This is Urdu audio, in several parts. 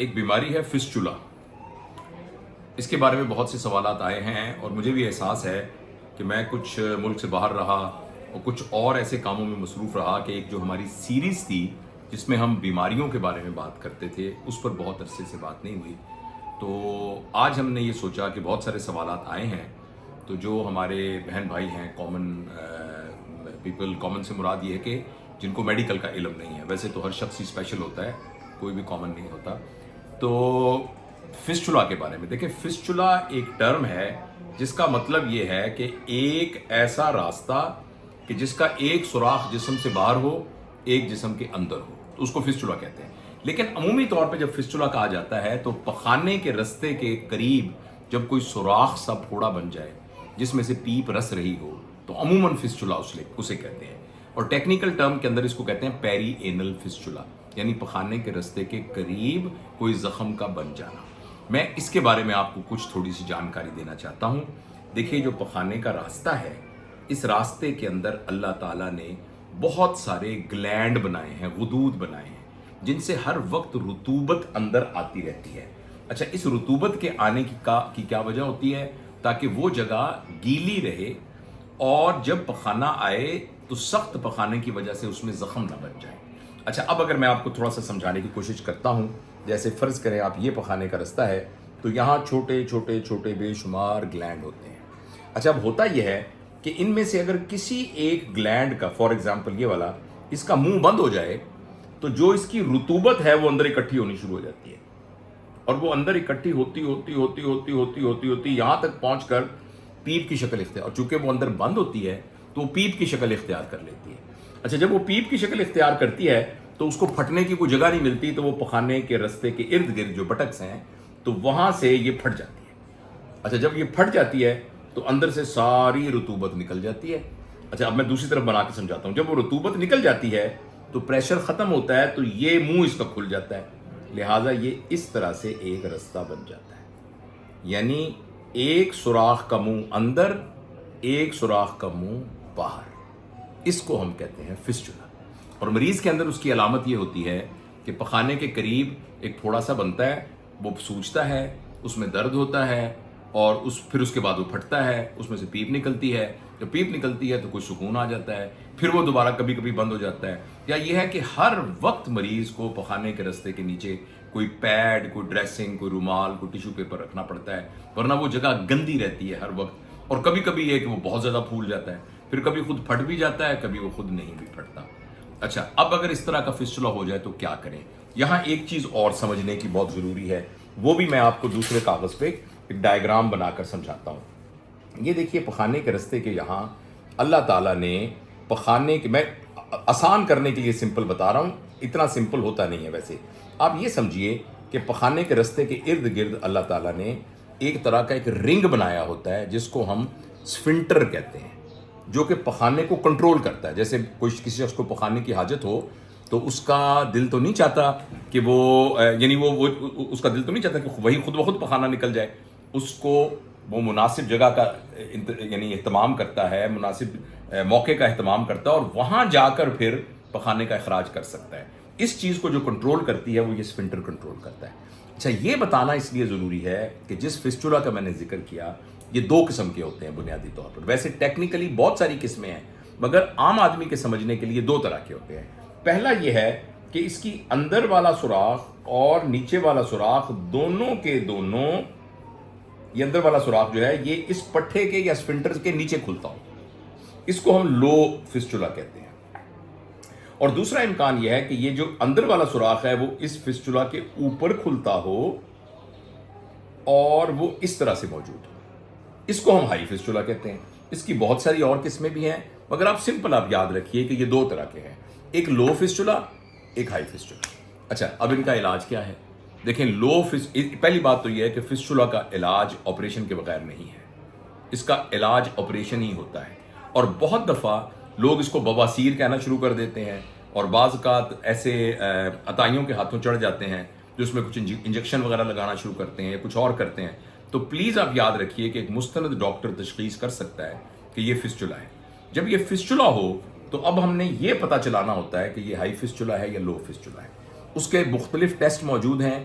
ایک بیماری ہے فسچولا. اس کے بارے میں بہت سے سوالات آئے ہیں اور مجھے بھی احساس ہے کہ میں کچھ ملک سے باہر رہا اور کچھ اور ایسے کاموں میں مصروف رہا کہ ایک جو ہماری سیریز تھی جس میں ہم بیماریوں کے بارے میں بات کرتے تھے اس پر بہت عرصے سے بات نہیں ہوئی. تو آج ہم نے یہ سوچا کہ بہت سارے سوالات آئے ہیں تو جو ہمارے بہن بھائی ہیں کامن پیپل، کامن سے مراد یہ ہے کہ جن کو میڈیکل کا علم نہیں ہے. ویسے تو ہر شخص ہی اسپیشل ہوتا ہے، کوئی بھی کامن نہیں ہوتا. تو فسچولا کے بارے میں دیکھیں، فسچولا ایک ٹرم ہے جس کا مطلب یہ ہے کہ ایک ایسا راستہ کہ جس کا ایک سوراخ جسم سے باہر ہو، ایک جسم کے اندر ہو، تو اس کو فسچولا کہتے ہیں. لیکن عمومی طور پہ جب فسچولا کہا جاتا ہے تو پخانے کے رستے کے قریب جب کوئی سوراخ سا پھوڑا بن جائے جس میں سے پیپ رس رہی ہو تو عموماً فسچولا اسے کہتے ہیں. اور ٹیکنیکل ٹرم کے اندر اس کو کہتے ہیں پیری اینل فسچولا، یعنی پخانے کے رستے کے قریب کوئی زخم کا بن جانا. میں اس کے بارے میں آپ کو کچھ تھوڑی سی جانکاری دینا چاہتا ہوں. دیکھیے، جو پخانے کا راستہ ہے، اس راستے کے اندر اللہ تعالیٰ نے بہت سارے گلینڈ بنائے ہیں، غدود بنائے ہیں جن سے ہر وقت رطوبت اندر آتی رہتی ہے. اچھا، اس رطوبت کے آنے کی کیا وجہ ہوتی ہے؟ تاکہ وہ جگہ گیلی رہے اور جب پخانہ آئے تو سخت پخانے کی وجہ سے اس میں زخم نہ بن جائے. اچھا، اب اگر میں آپ کو تھوڑا سا سمجھانے کی کوشش کرتا ہوں، جیسے فرض کریں آپ یہ پخانے کا رستہ ہے تو یہاں چھوٹے چھوٹے چھوٹے بے شمار گلینڈ ہوتے ہیں. اچھا، اب ہوتا یہ ہے کہ ان میں سے اگر کسی ایک گلینڈ کا، فار ایگزامپل یہ والا، اس کا منہ بند ہو جائے تو جو اس کی رطوبت ہے وہ اندر اکٹھی ہونی شروع ہو جاتی ہے اور وہ اندر اکٹھی ہوتی یہاں تک پہنچ کر پیپ کی شکل اختیار، اور چونکہ وہ اندر بند ہوتی ہے تو وہ پیپ کی شکل اختیار کر لیتی ہے. اچھا، جب وہ پیپ کی شکل اختیار کرتی ہے تو اس کو پھٹنے کی کوئی جگہ نہیں ملتی، تو وہ پخانے کے رستے کے ارد گرد جو بٹکس ہیں تو وہاں سے یہ پھٹ جاتی ہے. اچھا، جب یہ پھٹ جاتی ہے تو اندر سے ساری رطوبت نکل جاتی ہے. اچھا، اب میں دوسری طرف بنا کے سمجھاتا ہوں. جب وہ رطوبت نکل جاتی ہے تو پریشر ختم ہوتا ہے تو یہ منہ اس کا کھل جاتا ہے، لہٰذا یہ اس طرح سے ایک رستہ بن جاتا ہے. یعنی ایک سوراخ کا منہ اندر، ایک سوراخ کا منہ باہر. اس کو ہم کہتے ہیں فسچولا. اور مریض کے اندر اس کی علامت یہ ہوتی ہے کہ پخانے کے قریب ایک پھوڑا سا بنتا ہے، وہ سوجتا ہے، اس میں درد ہوتا ہے اور پھر اس کے بعد وہ پھٹتا ہے، اس میں سے پیپ نکلتی ہے. جب پیپ نکلتی ہے تو کوئی سکون آ جاتا ہے، پھر وہ دوبارہ کبھی کبھی بند ہو جاتا ہے. یا یہ ہے کہ ہر وقت مریض کو پخانے کے رستے کے نیچے کوئی پیڈ، کوئی ڈریسنگ، کوئی رومال، کوئی ٹیشو پیپر رکھنا پڑتا ہے، ورنہ وہ جگہ گندی رہتی ہے ہر وقت. اور کبھی کبھی یہ کہ وہ بہت زیادہ پھول جاتا ہے، پھر کبھی خود پھٹ بھی جاتا ہے، کبھی وہ خود نہیں بھی پھٹتا. اچھا، اب اگر اس طرح کا فسچولا ہو جائے تو کیا کریں؟ یہاں ایک چیز اور سمجھنے کی بہت ضروری ہے، وہ بھی میں آپ کو دوسرے کاغذ پہ ایک ڈائیگرام بنا کر سمجھاتا ہوں. یہ دیکھیے، پخانے کے رستے کے یہاں اللہ تعالیٰ نے پخانے کے، میں آسان کرنے کے لیے سمپل بتا رہا ہوں، اتنا سمپل ہوتا نہیں ہے ویسے. آپ یہ سمجھیے کہ پخانے کے رستے کے ارد گرد اللہ تعالیٰ نے ایک طرح کا ایک رنگ بنایا ہوتا ہے جس کو ہم سفنٹر کہتے ہیں، جو کہ پخانے کو کنٹرول کرتا ہے. جیسے کسی شخص کو پخانے کی حاجت ہو تو اس کا دل تو نہیں چاہتا کہ وہ اس کا دل تو نہیں چاہتا کہ وہی خود بخود پخانہ نکل جائے. اس کو وہ مناسب جگہ کا یعنی اہتمام کرتا ہے، مناسب موقع کا اہتمام کرتا ہے اور وہاں جا کر پھر پخانے کا اخراج کر سکتا ہے. اس چیز کو جو کنٹرول کرتی ہے وہ یہ سفنٹر کنٹرول کرتا ہے. اچھا، یہ بتانا اس لیے ضروری ہے کہ جس فسچولا کا میں نے ذکر کیا یہ دو قسم کے ہوتے ہیں بنیادی طور پر. ویسے ٹیکنیکلی بہت ساری قسمیں ہیں مگر عام آدمی کے سمجھنے کے لیے دو طرح کے ہوتے ہیں. پہلا یہ ہے کہ اس کی اندر والا سوراخ اور نیچے والا سوراخ دونوں کے دونوں، یہ اندر والا سوراخ جو ہے یہ اس پٹھے کے یا سفنٹر کے نیچے کھلتا ہو، اس کو ہم لو فسچولا کہتے ہیں. اور دوسرا امکان یہ ہے کہ یہ جو اندر والا سوراخ ہے وہ اس فسچولا کے اوپر کھلتا ہو اور وہ اس طرح سے موجود ہو، اس کو ہم ہائی فسچولا کہتے ہیں. اس کی بہت ساری اور قسمیں بھی ہیں مگر آپ یاد رکھیے کہ یہ دو طرح کے ہیں، ایک لو فسچولا، ایک ہائی فسچولا. اچھا، اب ان کا علاج کیا ہے؟ دیکھیں، پہلی بات تو یہ ہے کہ فسچولا کا علاج آپریشن کے بغیر نہیں ہے، اس کا علاج آپریشن ہی ہوتا ہے. اور بہت دفعہ لوگ اس کو بواسیر کہنا شروع کر دیتے ہیں اور بعض اوقات ایسے عطائیوں کے ہاتھوں چڑھ جاتے ہیں جو اس میں کچھ انجیکشن وغیرہ لگانا شروع کرتے ہیں یا کچھ اور کرتے ہیں. تو پلیز آپ یاد رکھیے کہ ایک مستند ڈاکٹر تشخیص کر سکتا ہے کہ یہ فسچولا ہے. جب یہ فسچولا ہو تو اب ہم نے یہ پتہ چلانا ہوتا ہے کہ یہ ہائی فسچولا ہے یا لو فسچولا ہے. اس کے مختلف ٹیسٹ موجود ہیں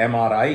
MRI